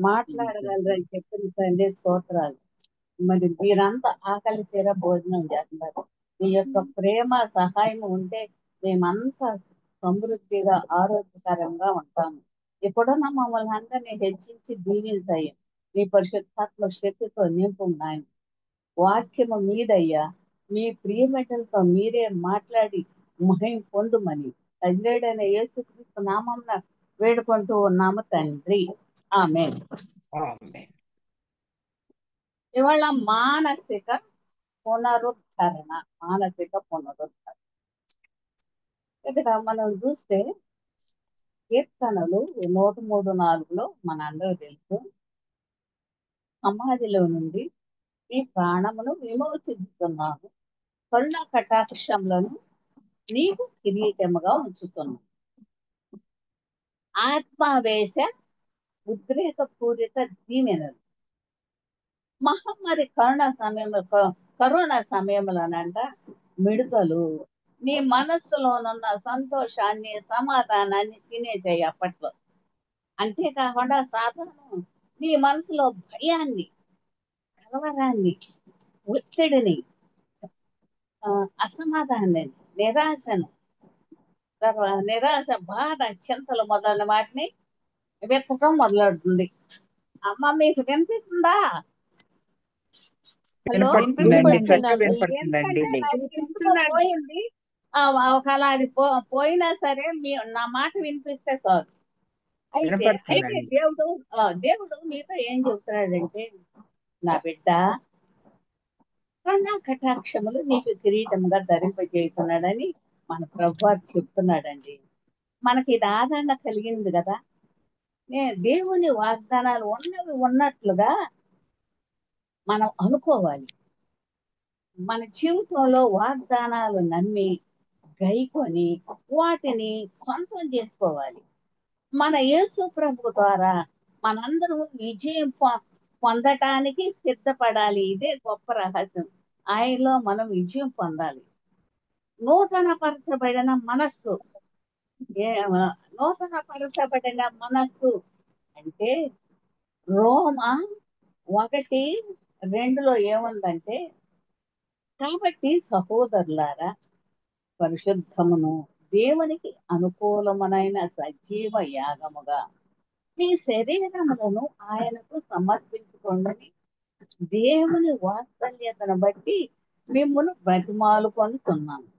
మాట్లాడగలరని చెప్పిన తండ్రి స్తోత్రాలు. మరి మీరంతా ఆకలి తీర భోజనం చేస్తారు. మీ యొక్క ప్రేమ సహాయం ఉంటే మేమంతా సమృద్ధిగా ఆరోగ్యకరంగా ఉంటాము. ఎప్పుడన్నా మమ్మల్ని అందరినీ హెచ్చించి దీవించయ్యా. మీ పరిశుద్ధాత్మ శక్తితో నింపు నాయన. వాక్యము మీదయ్యా, మీ ప్రియమెటలతో మీరే మాట్లాడి మహిం పొందుమని అజరేడైన యేసుక్రీస్తు నామంన వేడుకుంటూ ఉన్నాము తండ్రి. ఆమేన్. ఆమేన్. ఇవాళ మానసిక పునరుద్ధరణ. మానసిక పునరుద్ధరణ. ఇక్కడ మనం చూస్తే కీర్తనలు 103:4 మనందరూ తెలుసు, సమాధిలో నుండి ఈ ప్రాణమును విమోచిస్తున్నాను, కరుణ కటాక్షములను నీకు కిరీటముగా ఉంచుతున్నాను. ఆత్మావేశ ఉద్రేక పూరిత దీవెనలు. మహమ్మారి కరోనా సమయంలోనంట మిడతలు నీ మనస్సులోనున్న సంతోషాన్ని సమాధానాన్ని తినేసాయి అప్పట్లో. అంతేకాకుండా సాధారణ నీ మనసులో భయాన్ని, కలవరాన్ని, ఒత్తిడిని, అసమాధానాన్ని, నిరాశను, నిరాశ, బాధ, చింతలు మొదలైన వాటిని వెతకడం మొదలవుతుంది. అమ్మ మీకు వినిపిస్తుందా? హలో, వినపడుతుందండి, చక్కగా వినిపిస్తుందండి. వినపడుతుందండి. ఎందుకంటే నాకు ఎందుకో పోయింది. ఒకవేళ అది పోయినా సరే నా మాట వినిపిస్తే చాలు. అయితే అయితే వినపడుతుందండి. దేవుడు మీతో ఏం చెప్తున్నాడంటే, నా బిడ్డ కరుణా కటాక్షములు నీకు కిరీటముగా ధరింపజేస్తున్నాడని మన ప్రభువారు చెప్తున్నాడండి. మనకి ఇది ఆదరణ కలిగింది కదా. దేవుని వాగ్దానాలు ఉన్నవి ఉన్నట్లుగా మనం అనుకోవాలి. మన జీవితంలో వాగ్దానాలు నమ్మి గైకొని వాటిని సొంతం చేసుకోవాలి. మన యేసు ప్రభు ద్వారా మనందరం విజయం పొందటానికి సిద్ధపడాలి. ఇదే గొప్ప రహస్యం. ఆయనలో మనం విజయం పొందాలి. నూతన పరచబడిన మనస్సు. నూతన పరచబడిన మనస్సు అంటే రోమా 1:2 ఏముందంటే, కాబట్టి సహోదరులారా, పరిశుద్ధమును దేవునికి అనుకూలమునైన సజీవ యాగముగా మీ శరీరములను ఆయనకు సమర్పించుకోండి. దేవుని వాత్సల్యతను బట్టి మిమ్మల్ని బతిమాలుకొనుతున్నాను.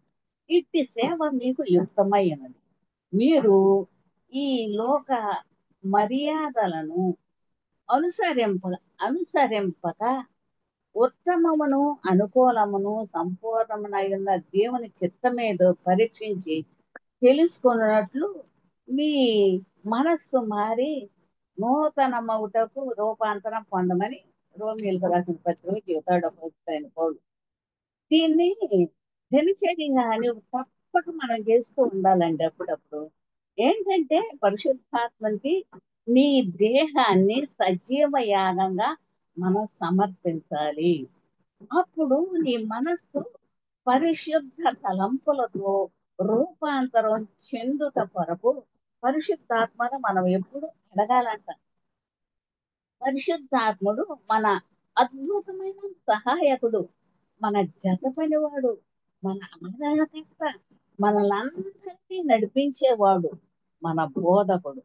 ఇట్టి సేవ మీకు యుక్తమైనది. మీరు ఈ లోక మర్యాదలను అనుసరింపక ఉత్తమమును అనుకూలమును సంపూర్ణమునైన దేవుని చిత్తమేదో పరీక్షించి తెలుసుకున్నట్లు మీ మనస్సు మారి నూతనమవుటకు రూపాంతరం పొందమని రోమియోలకు రాసిన పత్రిక చెబుతాడు అపోస్తలుడైన పౌలు. దీన్ని దినచర్యగా నువ్వు తప్పక మనం చేస్తూ ఉండాలండి. అప్పుడప్పుడు ఏంటంటే పరిశుద్ధాత్మకి నీ దేహాన్ని సజీవ యాగంగా మనం సమర్పించాలి. అప్పుడు నీ మనస్సు పరిశుద్ధ తలంపులతో రూపాంతరం చెందుట కొరకు పరిశుద్ధాత్మను మనం ఎప్పుడు అడగాలంట. పరిశుద్ధాత్ముడు మన అద్భుతమైన సహాయకుడు, మన జతపనివాడు, మన ఆదరణకర్త, మనలందరినీ నడిపించేవాడు, మన బోధకుడు,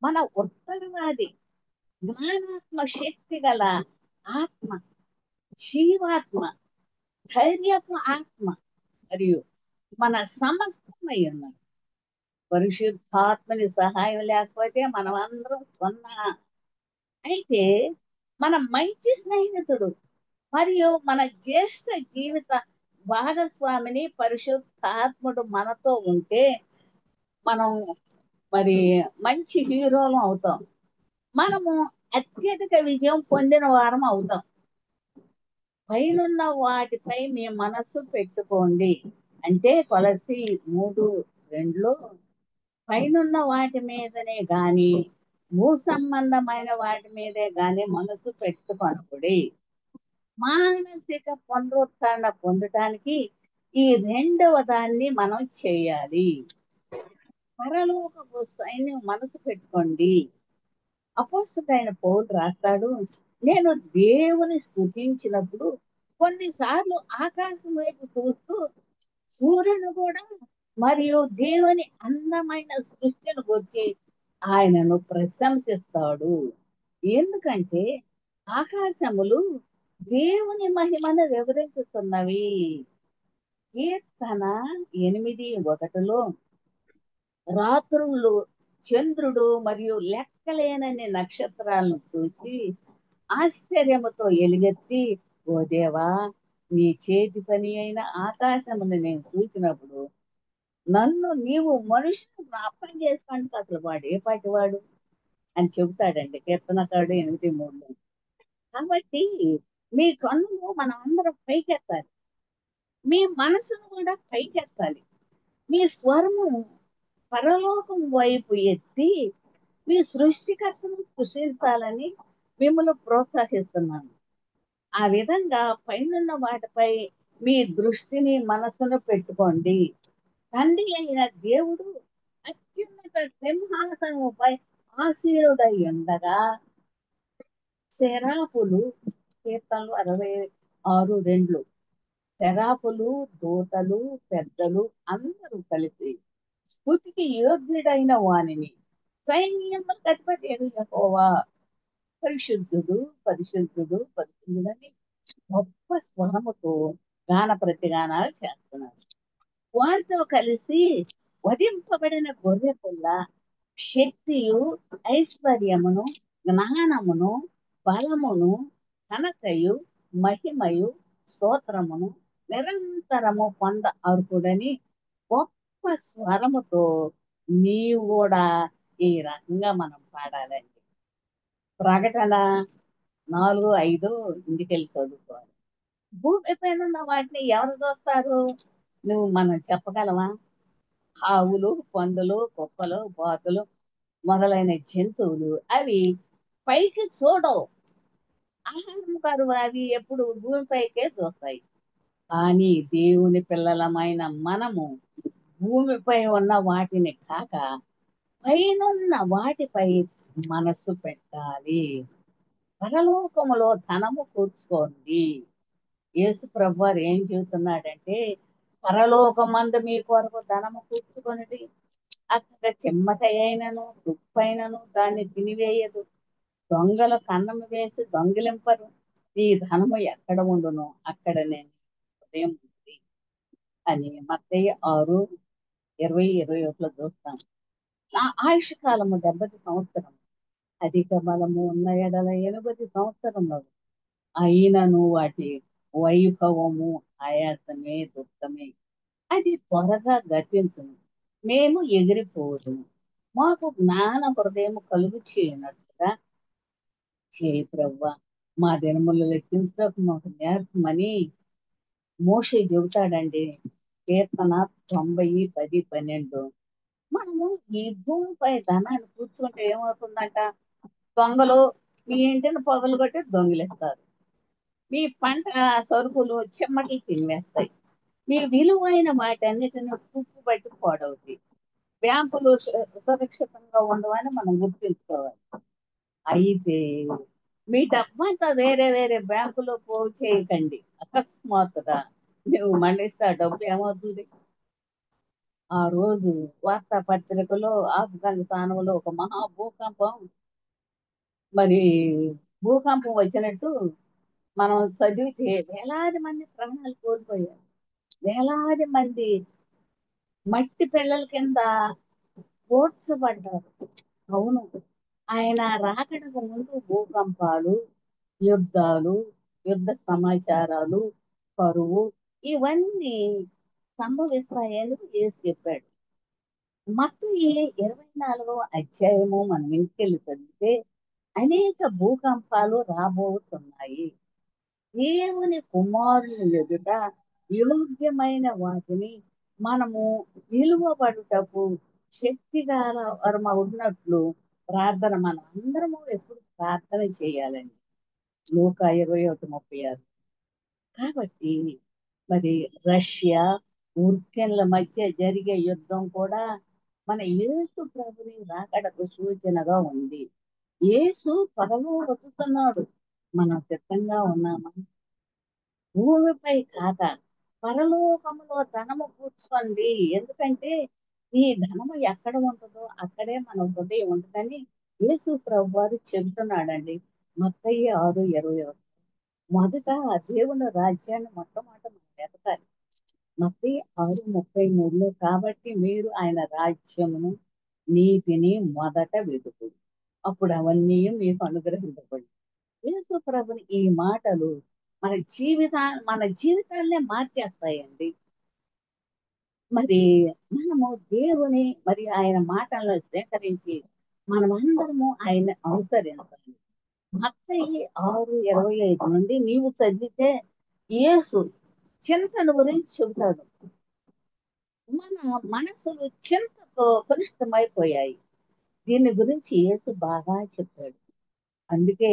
మన ఉత్తరవాది, జ్ఞానాత్మ శక్తి గల ఆత్మ, జీవాత్మ, ధైర్యపు ఆత్మ మరియు మన సమస్తమై ఉన్నది. పరిశుద్ధాత్మని సహాయం లేకపోతే మనం అందరం కొన్నా. అయితే మన మంచి స్నేహితుడు మరియు మన జ్యేష్ఠ జీవిత భాగస్వామిని పరిశుద్ధాత్ముడు మనతో ఉంటే మనం మరి మంచి హీరోలు అవుతాం. మనము అత్యధిక విజయం పొందిన వారం అవుతాం. పైనున్న వాటిపై మీ మనస్సు పెట్టుకోండి అంటే కొలసి 3:2 పైనున్న వాటి మీదనే గాని భూ సంబంధమైన వాటి మీదే గాని మనసు పెట్టుకొనకుడి. మానసిక పునరుద్ధరణ పొందటానికి ఈ రెండవ దాన్ని మనం చేయాలి. పరలోకపు సైన్యం మనసు పెట్టుకోండి. అపోస్తలుడైన పౌలు రాస్తాడు, నేను దేవుని స్తుతించినప్పుడు కొన్నిసార్లు ఆకాశం వైపు చూస్తూ సూర్యుని కూడా మరియు దేవుని అందమైన సృష్టిని గురించి ఆయనను ప్రశంసిస్తాడు. ఎందుకంటే ఆకాశములు దేవుని మహిమను వివరించుతున్నవి. కీర్తన 8:1 రాత్రులు చంద్రుడు మరియు లెక్కలేనన్ని నక్షత్రాలను చూసి ఆశ్చర్యముతో ఎలుగెత్తి, ఓ దేవా, నీ చేతి పని అయిన ఆకాశమును నేను చూసినప్పుడు నన్ను నీవు మనుషులు జ్ఞాపకం చేసుకోండి. అసలు వాడు ఏ పాటి వాడు అని చెబుతాడండి కీర్తనకారుడు 8:3. కాబట్టి మీ కన్నులు మనం అందరం పైకెత్తాలి, మీ మనసును కూడా పైకెత్తాలి, మీ స్వరము పరలోకం వైపు ఎత్తి మీ సృష్టికర్తను సృష్టించాలని మిమ్మల్ని ప్రోత్సహిస్తున్నాను. ఆ విధంగా పైనున్న వాటిపై మీ దృష్టిని మనసును పెట్టుకోండి. తండ్రి అయిన దేవుడు అత్యున్నత సింహాసనముపై ఆసీనుడై ఉండగా శరాపులు, కీర్తనలు 66:2, శరాపులు, దూతలు, పెద్దలు అందరూ కలిసి స్తుతికి యోగ్యుడైన వానిని, సైన్యములకు అధిపతి యెహోవా పరిశుద్ధుడు, పరిశుద్ధుడు, పరిశుద్ధుడని గొప్ప స్వరముతో గాన ప్రతిగానాలు చేస్తున్నారు. వారితో కలిసి వధింపబడిన గొర్రె పిల్ల శక్తియు, ఐశ్వర్యమును, జ్ఞానమును, బలమును, ఘనతయు, మహిమయు, స్తోత్రమును నిరంతరము పొంద అర్హుడని గొప్ప స్వరముతో నీవు కూడా ఈ రకంగా మనం పాడాలండి. ప్రకటన 4:5 ఇంటికెళ్ళి చదువుకోవాలి. భూమి పైన ఉన్న వాటిని ఎవరు చూస్తారు? మనం చెప్పగలమా? ఆవులు, పందులు, కుక్కలు, బాతులు మొదలైన జంతువులు అవి పైకి చూడవు. ఆహారం కరువు, అవి ఎప్పుడు భూమిపైకే చూస్తాయి. కానీ దేవుని పిల్లలమైన మనము భూమిపై ఉన్న వాటిని కాక పైనున్న వాటిపై మనస్సు పెట్టాలి. పరలోకములో ధనము కూర్చుకోండి. యేసు ప్రభువారు ఏం చెబుతున్నాడంటే, పరలోకమందు మీ కొరకు ధనము కూర్చుకొనిది, అక్కడ చెమ్మట అయినను తుప్పైనను దాన్ని తినివేయదు, దొంగలు కన్నము వేసి దొంగిలింపరు. ఈ ధనము ఎక్కడ ఉండును అక్కడ నేను ఉదయం ఉంది అని మత్తయి 6:20-21 చూస్తాను. నా ఆయుష్ కాలము 70 సంవత్సరం, అధిక బలము ఉన్న ఎడల 80 సంవత్సరములు, అయినను వాటి వైభవము ఆయాసమే, దుఃఖమే, అది త్వరగా గతించును, మేము ఎగిరిపోదుము. మాకు జ్ఞాన హృదయం కలుగు చేయనట్టుగా చేయి ప్రభువా, మా దినములు లెక్కించడానికి మాకు నేర్పమని మోషే చెబుతాడండి. కీర్తన 90:10-12. మనము ఈ భూమిపై ధనాన్ని కూర్చుంటే ఏమవుతుందంట? దొంగలు మీ ఇంటిని పగలు కొట్టి దొంగిలిస్తారు, మీ పంట సరుకులు చెమ్మటలు తినేస్తాయి, మీ విలువైన వాటన్నిటిని తుప్పు పట్టి పాడవుతాయి. బ్యాంకులు సురక్షితంగా ఉండవని మనం గుర్తుంచుకోవాలి. అయితే మీ డబ్బంతా వేరే వేరే బ్యాంకులో పోగు చేయకండి. అకస్మాత్తుగా నువ్వు మండిస్తే ఆ డబ్బు ఏమవుతుంది? ఆ రోజు వార్తాపత్రికలో ఆఫ్ఘనిస్తాన్లో ఒక మహా భూకంపం, మరి భూకంపం వచ్చినట్టు మనం చదివితే వేలాది మంది ప్రాణాలు కోల్పోయారు. వేలాది మంది మట్టి పిల్లల కింద పోడ్చబడ్డారు. అవును, ఆయన రాకడకు ముందు భూకంపాలు, యుద్ధాలు, యుద్ధ సమాచారాలు, కరువు, ఇవన్నీ సంభవిస్తాయని యేసు చెప్పాడు. మత్తయి 24వ అధ్యాయము మనం ఇంటికెళ్ళి చదివితే అనేక భూకంపాలు రాబోతున్నాయి. దేవుని కుమారుని ఎదుట యోగ్యమైన వాటిని మనము నిలువబడుటకు శక్తిగారమవునట్లు ప్రార్థన మనం అందరము ఎప్పుడు ప్రార్థన చేయాలండి. లూకా 21:36. కాబట్టి మరి రష్యా, ఉక్రెయిన్ల మధ్య జరిగే యుద్ధం కూడా మన యేసు ప్రభుని రాకడకు సూచనగా ఉంది. యేసు త్వరలో వస్తున్నాడు. మనం సిద్ధంగా ఉన్నామా? భూమిపై కాక పరలోకములో ధనము కూర్చోండి. ఎందుకంటే ఈ ధనము ఎక్కడ ఉంటుందో అక్కడే మన హృదయం ఉంటుందని యేసు ప్రభు వారు చెబుతున్నాడండి. మత్తయి 6:21. మొదట ఆ దేవుని రాజ్యాన్ని మొట్టమొదట మనం వెతకాలి. మత్తయి 6:33లో కాబట్టి మీరు ఆయన రాజ్యమును నీతిని మొదట వెతుకుడు, అప్పుడు అవన్నీ మీకు అనుగ్రహించబడి. యేసు ప్రభుని ఈ మాటలు మన జీవితాలనే మార్చేస్తాయండి. మరి మనము దేవుని మరి ఆయన మాటలను స్వీకరించి మనమందరము ఆయన అనుసరించాలి. మత్తయి 6:25 నుండి నీవు చదివితే యేసు చింతన గురించి చెబుతాడు. మన మనసులు చింతతో కలుషితమైపోయాయి. దీని గురించి యేసు బాగా చెప్పాడు. అందుకే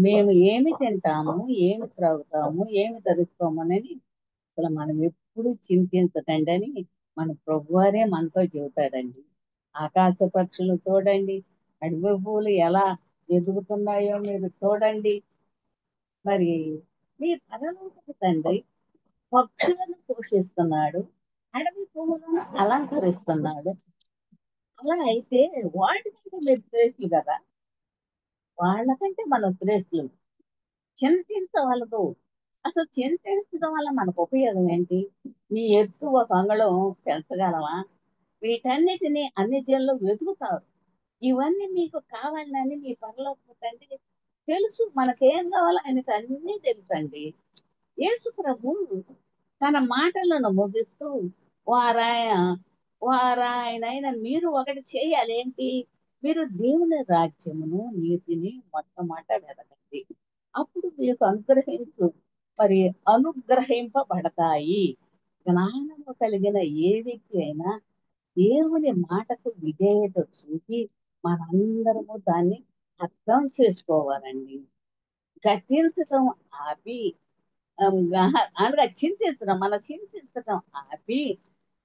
మేము ఏమి తింటాము, ఏమి త్రాగుతాము, ఏమి ధరిస్తామోనని అసలు మనం ఎప్పుడు చింతించకండి అని మన ప్రభువారే మనతో చెబుతాడండి. ఆకాశ పక్షులు చూడండి, అడవి పువ్వులు ఎలా ఎదుగుతున్నాయో మీరు చూడండి. మరి మీ పరలోకపు తండ్రి పక్షులను పోషిస్తున్నాడు, అడవి పువ్వులను అలంకరిస్తున్నాడు. అలా అయితే వాటికంటే మీరు శ్రేష్ఠులు కదా, వాళ్ళకంటే మనం శ్రేష్ఠులు. చింతించవలదు. అసలు చింతించడం వల్ల మనకు ఉపయోగం ఏంటి? నీ ఎత్తు ఒక అంగుళం పెంచగలవా? వీటన్నిటిని అన్ని జనులు వెతుకుతారు. ఇవన్నీ మీకు కావాలని మీ పరలోకపు తండ్రికి తెలుసు. మనకేం కావాలో ఆయనకు అన్నీ తెలుసండి. యేసు ప్రభు తన మాటలను ముగిస్తూ వారాయ వారాయనైన మీరు ఒకటి చేయాలి. ఏంటి? మీరు దేవుని రాజ్యమును నీతిని మొట్టమొదట వెతకండి, అప్పుడు మీకు మరి అనుగ్రహింపబడతాయి. జ్ఞానము కలిగిన ఏ వ్యక్తి అయినా దేవుని మాటకు విధేయత చూపి మనందరము దాన్ని అర్థం చేసుకోవాలండి. గతించటం ఆపి అనగా చింతించడం, చింతించడం ఆపి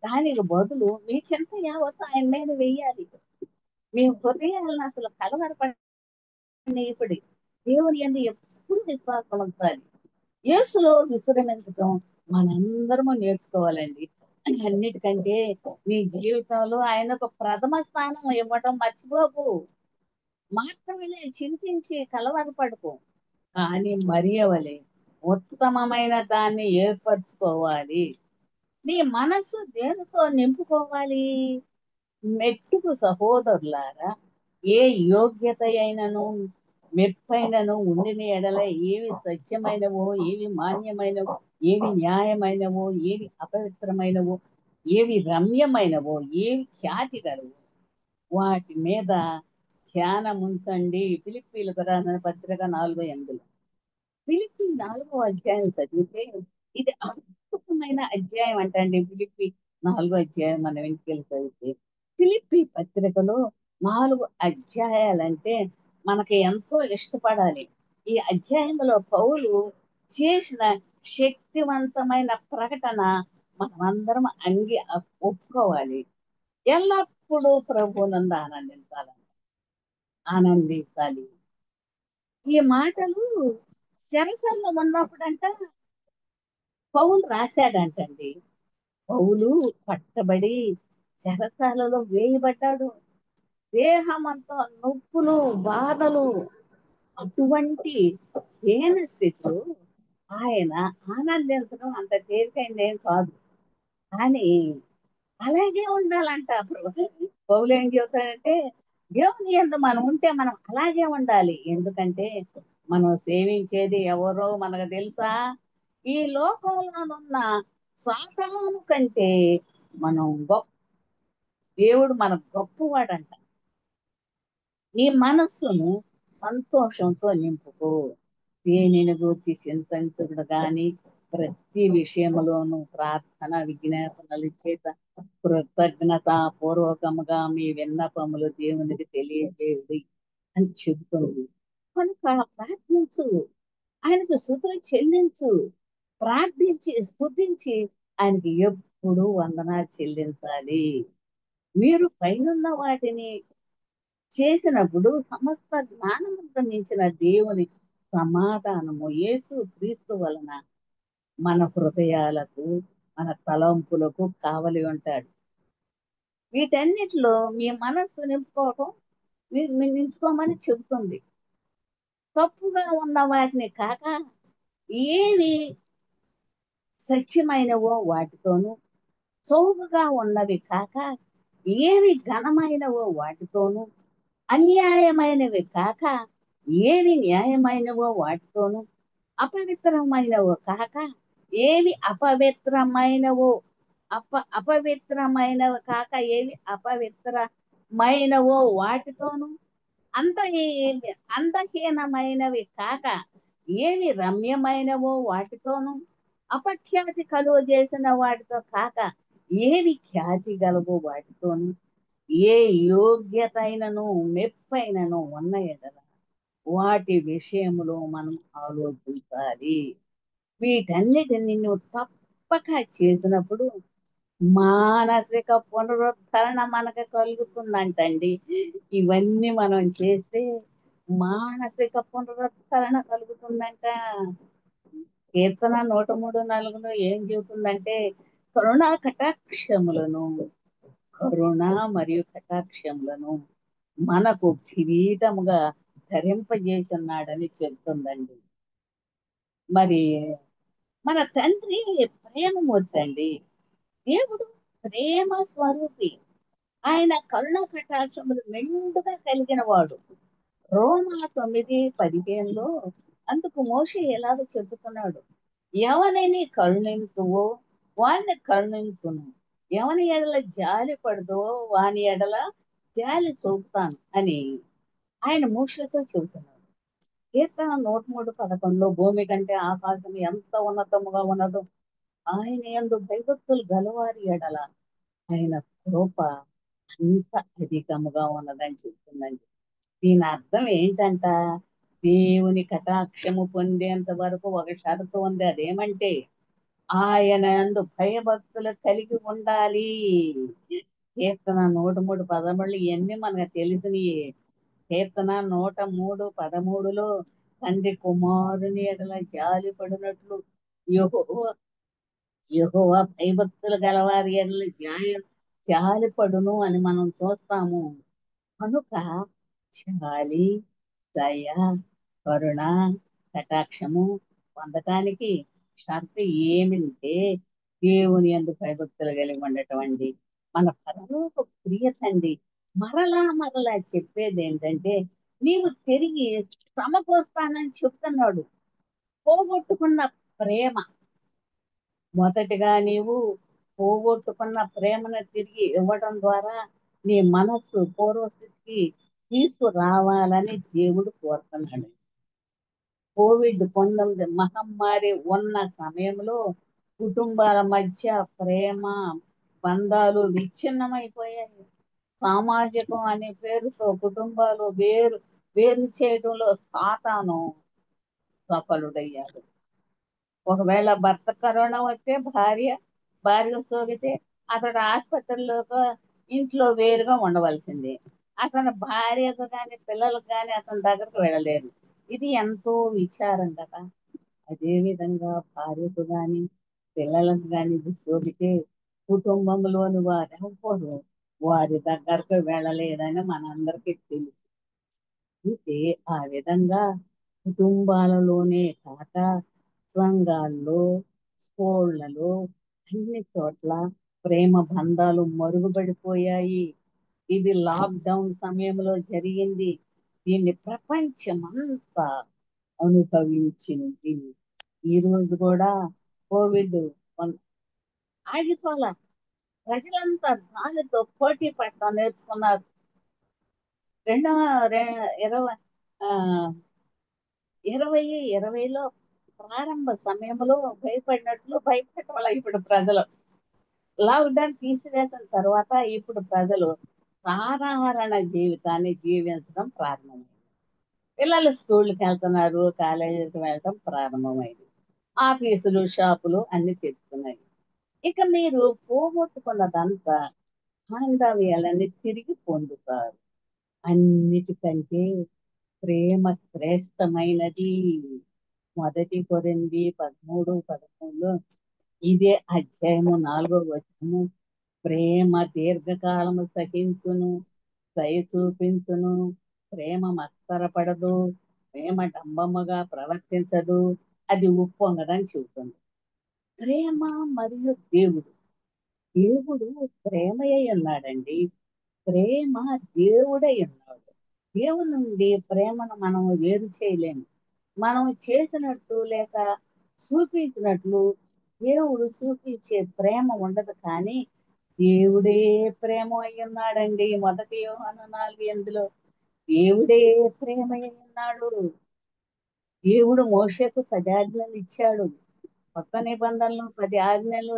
దానికి బదులు మీ చింత యావత్తు ఆయన మీద వెయ్యాలి. మీ హృదయాలను అసలు కలవరపడి దేవుని యందు ఎప్పుడు విశ్వాసం ఉంచాలి. యేసులో విశ్రమించటం మనందరము నేర్చుకోవాలండి. అన్నిటికంటే నీ జీవితంలో ఆయనకు ప్రథమ స్థానం ఇవ్వటం మర్చిపోకు. మాత్రమే చింతించి కలవరపడుకో, కానీ మరియవలే ఉత్తమమైన దాన్ని ఏర్పరచుకోవాలి. నీ మనస్సు దేనితో నింపుకోవాలి? మెట్టుకు సహోదరులారా, ఏ యోగ్యత అయినను మెప్పైనను ఉండిన ఎడల ఏవి సత్యమైనవో, ఏవి మాన్యమైనవో, ఏవి న్యాయమైనవో, ఏవి అపవిత్రమైనవో, ఏవి రమ్యమైనవో, ఏవి ఖ్యాతి గలవో వాటి మీద ధ్యానముంచండి. ఫిలిప్పీలకు రాసిన పత్రిక 4:8. ఫిలిప్పి 4వ అధ్యాయం చదివితే ఇది అద్భుతమైన అధ్యాయం అంటండి. ఫిలిప్పి 4వ అధ్యాయం మనం వెంటకెళ్ళి చదివితే ఫిలిప్పి పత్రికలో 4 అధ్యాయాలంటే మనకి ఎంతో ఇష్టపడాలి. ఈ అధ్యాయంలో పౌలు చేసిన శక్తివంతమైన ప్రకటన మనమందరం ఒప్పుకోవాలి. ఎల్లప్పుడూ ప్రభువునందు ఆనందించాలి. ఈ మాటలు చెరసల్లో ఉన్నప్పుడంట పౌలు రాశాడంటండి. పౌలు పట్టబడి చెరసాలలో వేయబడ్డాడు. దేహమంతా నొప్పులు, బాధలు, అటువంటి హీన స్థితిలో ఆయన ఆనందించడం అంత తేలికైందేం కాదు. కానీ అలాగే ఉండాలంట. పౌలు ఏం చెబుతాడంటే దేవుని యందు మనం ఉంటే మనం అలాగే ఉండాలి. ఎందుకంటే మనం సేవించేది ఎవరో మనకు తెలుసా? ఈ లోకంలోనున్న సాతాను కంటే మనం దేవుడు మన గొప్పవాడంట. నీ మనస్సును సంతోషంతో నింపుకో. దేనిని గూర్చి చింతించుడు గాని ప్రతి విషయములోను ప్రార్థన విజ్ఞాపనలు చేత కృతజ్ఞత పూర్వకముగా మీ విన్నపములు దేవునికి తెలియజేయుడి అని చెబుతుంది. కనుక ప్రార్థించు, ఆయనకు స్తుతులు చెల్లించు, ప్రార్థించి స్తుతించి ఆయనకి ఎప్పుడు వందనాలు చెల్లించాలి. మీరు పైనున్న వాటిని చేసినప్పుడు సమస్త జ్ఞానముతో మించిన దేవుని సమాధానము యేసు క్రీస్తు వలన మన హృదయాలకు మన తలంపులకు కావలి ఉంటాడు. వీటన్నిటిలో మీ మనస్సు నింపుకోవటం నించుకోమని చెబుతుంది. తప్పుగా ఉన్న వాటిని కాక ఏవి సత్యమైనవో వాటితోనూ, చౌకగా ఉన్నవి కాక ఏవి ఘనమైనవో వాటితోనూ, అన్యాయమైనవి కాక ఏవి న్యాయమైనవో వాటితోనూ, అపవిత్రమైనవో కాక ఏవి అపవిత్రమైనవో అపవిత్రమైనవి కాక ఏవి అపవిత్రమైనవో వాటితోనూ, అంత అందహీనమైనవి కాక ఏవి రమ్యమైనవో వాటితోనూ, అపఖ్యాతి కలువ చేసిన వాటితో కాక ఏవి ఖ్యాతి గలవో వాటితోనూ, ఏ యోగ్యతైనను మెప్పైనను ఉన్న ఎడల వాటి విషయంలో మనం ఆలోచించాలి. వీటన్నిటిని నువ్వు తప్పక చేసినప్పుడు మానసిక పునరుద్ధరణ మనకు కలుగుతుందంటండి. ఇవన్నీ మనం చేస్తే మానసిక పునరుద్ధరణ కలుగుతుందంట. కీర్తన 103:4 ఏం చెబుతుందంటే, కరుణా కటాక్షములను కరుణ మరియు కటాక్షములను మనకు కిరీటముగా ధరింపజేస్తున్నాడని చెప్తుందండి. మరి మన తండ్రి ప్రేమమూర్తి అండి. దేవుడు ప్రేమ స్వరూపి. ఆయన కరుణ కటాక్షములు మెండుగా కలిగిన వాడు. రోమా 9:15 అందుకు మోషే ఎలాగ చెబుతున్నాడు, ఎవరిని కరుణింతువో వాడిని కరుణింతును, ఎవని ఎడల జాలి పడదో వాని ఎడల జాలి చూపుతాను అని ఆయన మోషేతో చెబుతున్నాడు. కీర్తన 103:11 భూమి కంటే ఆకాశం ఎంత ఉన్నతముగా ఉన్నదో ఆయన యందు భయభక్తులు గలవారి ఎడల ఆయన కృప అంత అధికముగా ఉన్నదని చెప్తుందండి. దీని అర్థం ఏంటంట, దేవుని కటాక్షము పొందేంత వరకు ఒక షరతు ఉంది. అదేమంటే ఆయన యందు భయభక్తులు కలిగి ఉండాలి. కీర్తన 103:13 ఇవన్నీ మనకు తెలిసినవి. కీర్తన 103:13 తండ్రి కుమారుని ఎడల జాలి పడినట్లు యెహోవా భయభక్తులు గలవారి ఎడల జాలి పడును అని మనం చూస్తాము. కనుక జాలి, దయ, కరుణ, కటాక్షము పొందటానికి షరతు ఏమిటంటే దేవుని యందు భయభక్తులు కలిగి ఉండటం అండి. మన పరలోక ప్రియతండి మరలా చెప్పేది ఏంటంటే, నీవు తిరిగి సమకూరుస్తానని చెప్తున్నాడు. పోగొట్టుకున్న ప్రేమ, మొదటిగా నీవు పోగొట్టుకున్న ప్రేమను తిరిగి ఇవ్వడం ద్వారా నీ మనస్సు పూర్వస్థితికి తీసుకురావాలని దేవుడు కోరుతున్నాడు. COVID-19 మహమ్మారి ఉన్న సమయంలో కుటుంబాల మధ్య ప్రేమ బంధాలు విచ్ఛిన్నమైపోయాయి. సామాజికం అనే పేరుతో కుటుంబాలు వేరు చేయడంలో సాతాను సఫలుడయ్యాడు. ఒకవేళ భర్త కరోనా వస్తే భార్య సోకితే అతడు ఆసుపత్రిలోకి ఇంట్లో వేరుగా ఉండవలసిందే. అతని భార్యకు కానీ పిల్లలకు కానీ అతని దగ్గరకు వెళ్ళలేరు. ఇది ఎంతో విచారం కదా. అదే విధంగా భార్యకు కానీ పిల్లలకు కానీ ఇది సోకితే కుటుంబంలోని వారెవ్వరు వారి దగ్గరకు వెళ్ళలేదని మనందరికీ తెలుసు. అయితే ఆ విధంగా కుటుంబాలలోనే కాక సంఘాల్లో, స్కూళ్లలో అన్ని చోట్ల ప్రేమ బంధాలు మరుగుపడిపోయాయి. ఇది లాక్డౌన్ సమయంలో జరిగింది. దీన్ని ప్రపంచమంతా అనుభవించింది. ఈ రోజు కూడా కోవిడ్ ఆగిపోలా. ప్రజలంతా దానితో పోటీ పడటం నేర్చుకున్నారు. 2020లో ప్రారంభ సమయంలో భయపడినట్లు భయపడటం ఇప్పుడు ప్రజలు. లాక్డౌన్ తీసివేసిన తర్వాత ఇప్పుడు ప్రజలు సాధారణ జీవితాన్ని జీవించడం ప్రారంభమైంది. పిల్లలు స్కూల్కి వెళ్తున్నారు, కాలేజీకి వెళ్ళడం ప్రారంభమైంది. ఆఫీసులు, షాపులు అన్ని తెచ్చుకున్నాయి. ఇక మీరు పోగొట్టుకున్నదంతా బాంధవ్యాలన్నీ తిరిగి పొందుతారు. అన్నిటికంటే ప్రేమ శ్రేష్టమైనది. మొదటి కొరింథీ 13:13 ఇదే అధ్యాయము 4వ వచనము. ప్రేమ దీర్ఘకాలము సహించును, దయ చూపించును, ప్రేమ మత్సరపడదు, ప్రేమ డంబముగా ప్రవర్తించదు, అది ఉప్పొంగదని చెబుతుంది. ప్రేమ మరియు దేవుడు. దేవుడు ప్రేమయ్య ఉన్నాడండి. ప్రేమ దేవుడై ఉన్నాడు. దేవుని నుండి ప్రేమను మనం వేరు చేయలేము. మనం చేసినట్టు లేక చూపించినట్లు దేవుడు చూపించే ప్రేమ ఉండదు. కానీ దేవుడే ప్రేమ అయి ఉన్నాడండి. 1 యోహాను 4:8 దేవుడే ప్రేమ అయి ఉన్నాడు. దేవుడు మోషేకు 10 ఆజ్ఞలు ఇచ్చాడు. కొత్త నిబంధనలు 10 ఆజ్ఞలు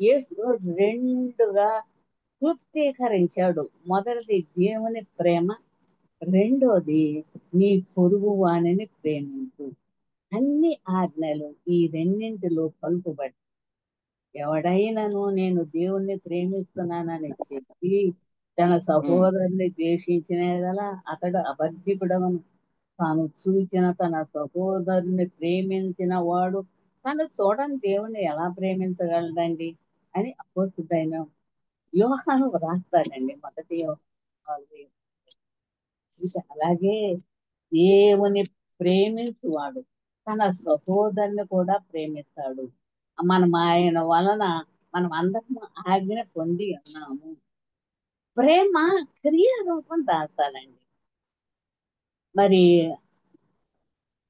యేసు రెండుగా క్లుప్తీకరించాడు. మొదటిది దేవుని ప్రేమ, రెండోది నీ పొరుగు వాణిని ప్రేమించు. అన్ని ఆజ్ఞలు ఈ రెండింటిలో కలుపుబడి ఎవడైనాను నేను దేవుణ్ణి ప్రేమిస్తున్నానని చెప్పి తన సహోదరుని ద్వేషించిన యెడల అతడు అబద్ధికుడవను. తాను చూచిన తన సహోదరుని ప్రేమించిన వాడు తను చూడని దేవుణ్ణి ఎలా ప్రేమించగలడండి అని అపోస్తుడైన యోహాను రాస్తాడండి. 1 యోహాను 4. ఇంకా అలాగే దేవుని ప్రేమించువాడు తన సహోదరుని కూడా ప్రేమిస్తాడు. మనం ఆయన వలన మనం అందరం ఆజ్ఞ పొంది ఉన్నాము. ప్రేమ క్రియారూపం దాల్చాలండి. మరి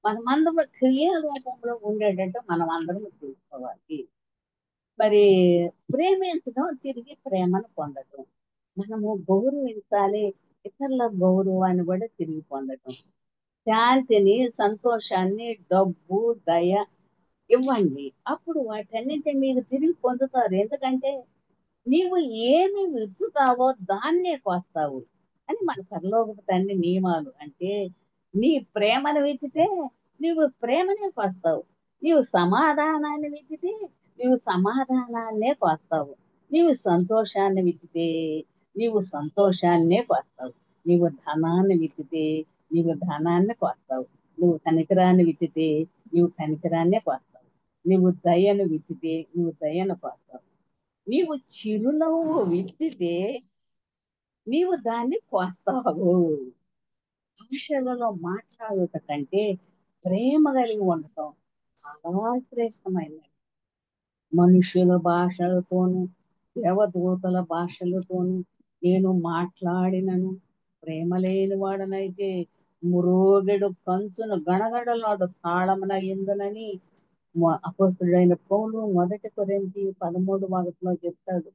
మనమందరం క్రియారూపంలో ఉండేటట్టు మనం అందరం చూసుకోవాలి. మరి ప్రేమించడం తిరిగి ప్రేమను పొందడం. మనము గౌరవించాలి, ఇతరుల గౌరవాన్ని కూడా తిరిగి పొందడం. శాంతిని, సంతోషాన్ని, డబ్బు, దయ ఇవ్వండి. అప్పుడు వాటన్నిటిని మీరు తిరిగి పొందుతారు. ఎందుకంటే నీవు ఏమి విత్తుతావో దాన్నే కోస్తావు అని మన పరలోకపు తండ్రి నియమాలు. అంటే నీ ప్రేమను విత్తితే నీవు ప్రేమనే కోస్తావు. నీవు సమాధానాన్ని విత్తితే నీవు సమాధానాన్నే కోస్తావు. నీవు సంతోషాన్ని విత్తితే నీవు సంతోషాన్నే కోస్తావు. నీవు ధనాన్ని విత్తితే నీవు ధనాన్ని కోస్తావు. నువ్వు కనికరాన్ని విత్తితే నీవు కనికరాన్నే కోస్తావు. నీవు దయను విత్తితే నువ్వు దయను కోస్తావు. నీవు చిరునవ్వు విత్తితే నీవు దాన్ని కోస్తావు. భాషలలో మాట్లాడుట కంటే ప్రేమ కలిగి ఉండటం చాలా శ్రేష్టమైనది. మనుషుల భాషలతోనూ దేవదూతల భాషలతోనూ నేను మాట్లాడినను ప్రేమ లేని వాడనైతే మురోగెడు కంచును గణగడలాడు తాళమున ఎందునని అపోస్తుడైన పౌలు 1 కొరింథీ 13 చెప్తాడు.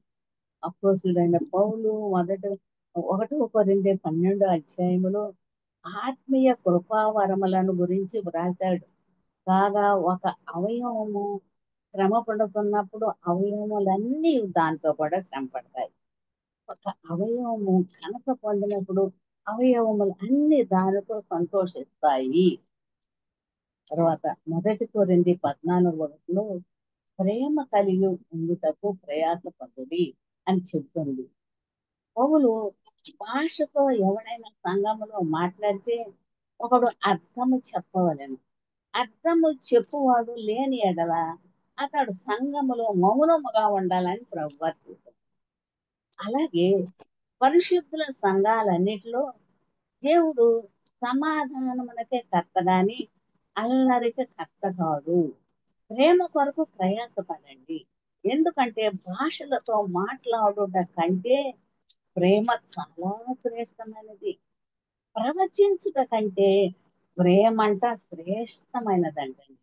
అపోస్తుడైన పౌలు 1 కొరింథీ 12 ఆత్మీయ కృపావరములను గురించి వ్రాశాడు. కాగా ఒక అవయవము శ్రమ పడుతున్నప్పుడు అవయవములన్నీ దాంతో కూడా శ్రమ పడతాయి. ఒక అవయవము ఘనత పొందినప్పుడు అవయవములు అన్ని దానితో సంతోషిస్తాయి. తర్వాత 1 కొరింథీ 14 ప్రేమ కలిగి ఉండుటకు ప్రయాసపడుడి అని చెప్తుంది. పౌలు భాషతో ఎవడైనా సంఘములో మాట్లాడితే ఒకడు అర్థము చెప్పవలెను. అర్థము చెప్పువాడు లేని ఎడల అతడు సంఘములో మౌనముగా ఉండాలని ప్రభువు చెప్తాడు. అలాగే పరిశుద్ధుల సంఘాలన్నిటిలో దేవుడు సమాధానమునకే కర్త గాని అల్లరికి కర్త కాడు. ప్రేమ కొరకు ప్రయాసపడండి. ఎందుకంటే భాషలతో మాట్లాడుట కంటే ప్రేమ చాలా శ్రేష్టమైనది. ప్రవచించుట కంటే ప్రేమంట శ్రేష్టమైనదంటండి.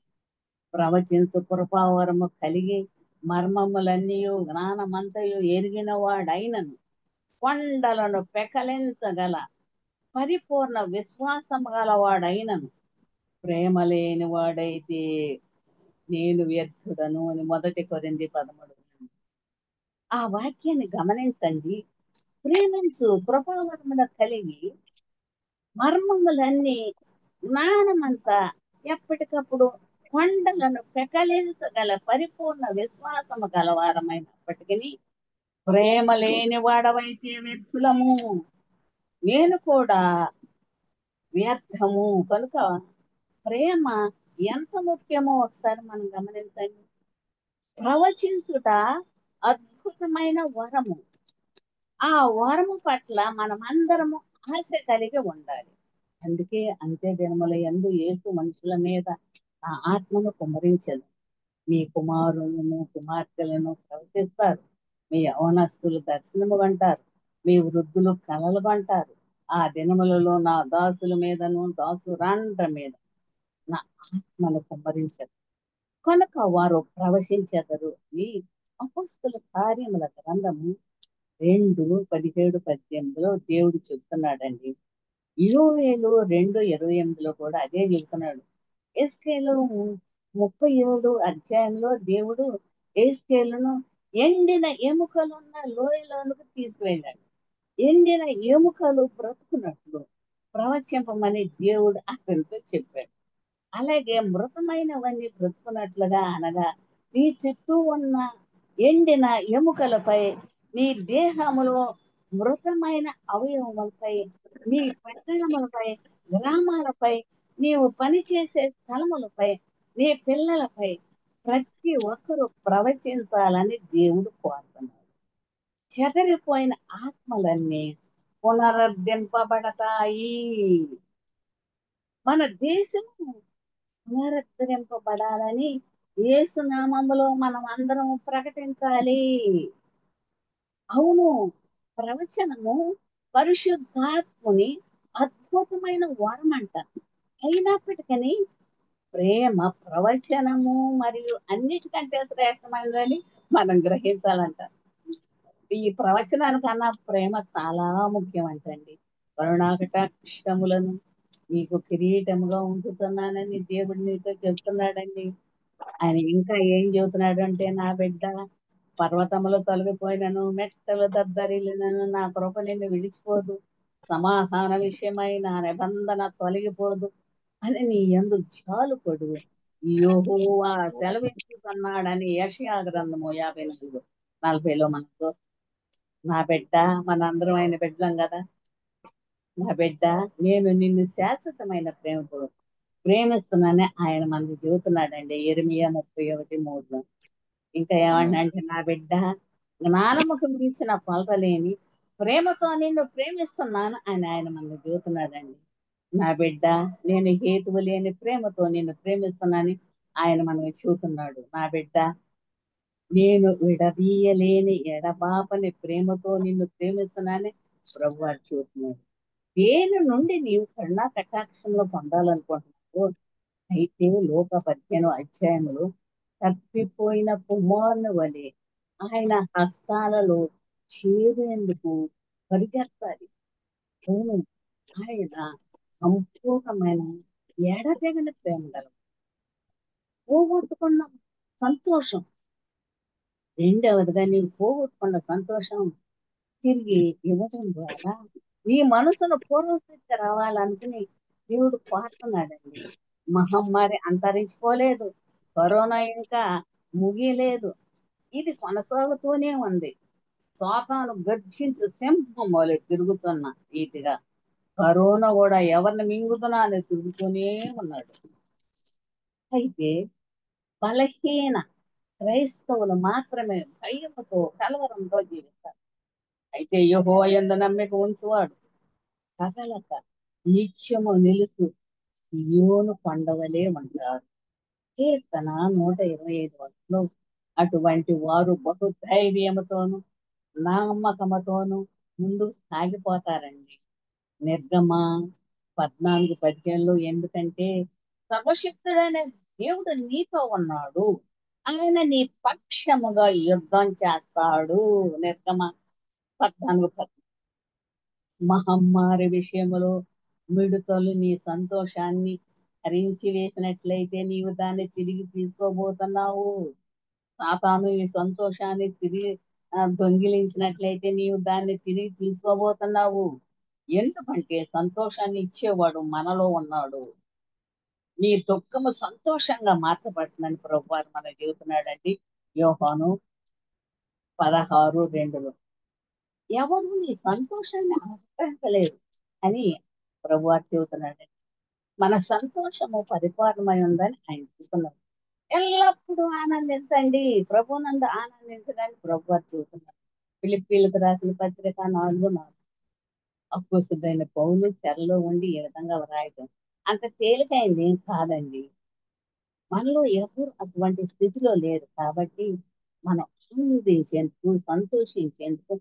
ప్రవచించు కృపావరము కలిగి మర్మములన్నీయు జ్ఞానమంతయు ఎరిగిన వాడైనను కొండలను పెకలించగల పరిపూర్ణ విశ్వాసము గలవాడైనను ప్రేమ లేని వాడైతే నేను వ్యర్థుడను అని 1 కొరింథీ 13. ఆ వాక్యాన్ని గమనించండి. ప్రేమించు కృపావరమున కలిగి మర్మములన్నీ జ్ఞానమంతా ఎప్పటికప్పుడు కొండలను పెకలించగల పరిపూర్ణ విశ్వాసము గలవారమైనప్పటికీ ప్రేమ లేని వాడవైతే వ్యర్థులము. నేను కూడా వ్యర్థము. కనుక ప్రేమ ఎంత ముఖ్యమో ఒకసారి మనం గమనించండి. ప్రవచించుట అద్భుతమైన వరము. ఆ వరము పట్ల మనమందరము ఆశ కలిగి ఉండాలి. అందుకే అంత్య దినముల యందు యేసు మనుషుల మీద ఆ ఆత్మను కుమ్మరించదు. మీ కుమారులను కుమార్తెలను ప్రవచిస్తారు, మీ యవనస్తులు దర్శనము కంటారు, మీ వృద్ధులు కలలు కంటారు. ఆ దినములలో నా దాసుల మీదను దాసురాండ్ర మీద నా ఆత్మను కుమ్మరించదు, కనుక వారు ప్రవశించెదరు. ఈ అపొస్తలుల కార్యముల గ్రంథము 2:17-18 దేవుడు చెప్తున్నాడండి. యోవేలు 2:28 కూడా అదే చెబుతున్నాడు. ఎస్కేలు 37 అధ్యాయంలో దేవుడు ఎస్కేలును ఎండిన ఎముకలున్న లోయలోనికి తీసుకువెళ్ళాడు. ఎండిన ఎముకలు బ్రతుకున్నట్లు ప్రవచింపమని దేవుడు అతనితో చెప్పాడు. అలాగే మృతమైనవన్నీ బ్రతుకున్నట్లుగా అనగా నీ చుట్టూ ఉన్న ఎండిన ఎముకలపై, నీ దేహములో మృతమైన అవయవములపై, నీ పట్టణములపై, గ్రామాలపై, నీవు పనిచేసే స్థలములపై, నీ పిల్లలపై ప్రతి ఒక్కరూ ప్రవచించాలని దేవుడు కోరుతున్నాడు. చెదరిపోయిన ఆత్మలన్నీ పునరుద్ధరింపబడతాయి. మన దేశం పునరుద్ధరింపబడాలని యేసు నామములో మనం అందరం ప్రకటించాలి. అవును, ప్రవచనము పరిశుద్ధాత్ముని అద్భుతమైన వరం అంట. అయినప్పటికీ ప్రేమ ప్రవచనము మరియు అన్నిటికంటే శ్రేష్టమైనదని మనం గ్రహించాలంట. ఈ ప్రవచనానికన్నా ప్రేమ చాలా ముఖ్యం అంటండి. కరుణాకటాక్షములను నీకు కిరీటముగా ఉంచుతున్నానని దేవుడు నీతో చెప్తున్నాడండి. ఆయన ఇంకా ఏం చెబుతున్నాడు అంటే, నా బిడ్డ, పర్వతములు తొలగిపోయినను మెట్టలు దద్దరిల్లినను నా కృప నిన్ను విడిచిపోదు, సమాధాన విషయమై నా నిబంధన తొలగిపోదు అని నీ యందు జాలుపడు యెహోవా సెలవిస్తున్నాడని యెషయా గ్రంథము 54:40 మనకు. నా బిడ్డ, మనందరం ఆయన బిడ్డలం కదా. నా బిడ్డ, నేను నిన్ను శాశ్వతమైన ప్రేమతో ప్రేమిస్తున్నానని ఆయన మనకు చెబుతున్నాడండి. యెరెమీయా 31:3. ఇంకా ఏమంటే, నా బిడ్డ, జ్ఞానముకు మించిన కొలతలేని ప్రేమతో నిన్ను ప్రేమిస్తున్నాను అని ఆయన మనకు చెబుతున్నాడండి. నా బిడ్డ, నేను హేతువు లేని ప్రేమతో నిన్ను ప్రేమిస్తున్నానని ఆయన మనకు చెబుతున్నాడు. నా బిడ్డ, నేను విడదీయలేని ఎడబాపని ప్రేమతో నిన్ను ప్రేమిస్తున్నానని ప్రభువారు చెబుతున్నాడు. దేని నుండి నీవు కరుణా కటాక్షంలో పొందాలనుకుంటున్నావు? అయితే లోక 15 అధ్యాయములు తప్పిపోయిన కుమారుని వలె ఆయన హస్తాలలో చేరేందుకు పరిగెత్తాలి. అవును, ఆయన సంపూర్ణమైన ఎడతెగని ప్రేమ గలవాడు. పోగొట్టుకున్న సంతోషం, రెండవదిగా నీవు పోగొట్టుకున్న సంతోషం తిరిగి ఇవ్వడం ద్వారా నీ మనసును పూర్వస్థితికి రావాలనుకుని దేవుడు కోరుతున్నాడండి. మహమ్మారి అంతరించుకోలేదు, కరోనా ఇంకా ముగియలేదు, ఇది కొనసాగుతూనే ఉంది. సాతాను గర్జించు సింహం వలె తిరుగుతున్న రీతిగా కరోనా కూడా ఎవరిని మింగుతున్నా అని తిరుగుతూనే ఉన్నాడు. అయితే బలహీన క్రైస్తవులు మాత్రమే భయముతో కలవరంతో జీవిస్తారు. అయితే యెహోవా యందు నమ్మిక ఉంచువాడు కదలక నిత్యము నిలుసు సియోను కొండవలే ఉంటారు. కీర్తన 125 అటువంటి వారు బహుధైర్యముతోను నమ్మకముతోను ముందుకు సాగిపోతారండి. నిర్గమ 14:15 ఎందుకంటే సర్వశక్తుడైన దేవుడు నీతో ఉన్నాడు, ఆయన నీ పక్షముగా యుద్ధం చేస్తాడు. నిర్గమ 14:15. మహమ్మారి విషయములో మిడుతలు నీ సంతోషాన్ని హరించి వేసినట్లయితే నీవు దాన్ని తిరిగి తీసుకోబోతున్నావు. సాతాను ఈ సంతోషాన్ని తిరిగి దొంగిలించినట్లయితే నీవు దాన్ని తిరిగి తీసుకోబోతున్నావు. ఎందుకంటే సంతోషాన్ని ఇచ్చేవాడు మనలో ఉన్నాడు. నీ దుఃఖము సంతోషంగా మార్చబడుతుందని ప్రభువారు మనకు చెబుతున్నాడండి. యోహాను 16:2. ఎవరు నీ సంతోషాన్ని ఆహ్వానించలేదు. అని ప్రభువారు చెబుతున్నాడు. మన సంతోషము పరిపూర్ణమై ఉందని ఆయన చెబుతున్నారు. ఎల్లప్పుడూ ఆనందించండి, ప్రభునందు ఆనందించడానికి ప్రభువారు చెబుతున్నారు. ఫిలిప్పీలకు రాసిన పత్రిక 4:4. అపోస్తుడైన పౌలు చెరలో ఉండి ఈ విధంగా వ్రాయటం అంత తేలికైంది ఏం కాదండి. మనలో ఎవరు అటువంటి స్థితిలో లేరు కాబట్టి మనం ఆనందించేందుకు సంతోషించేందుకు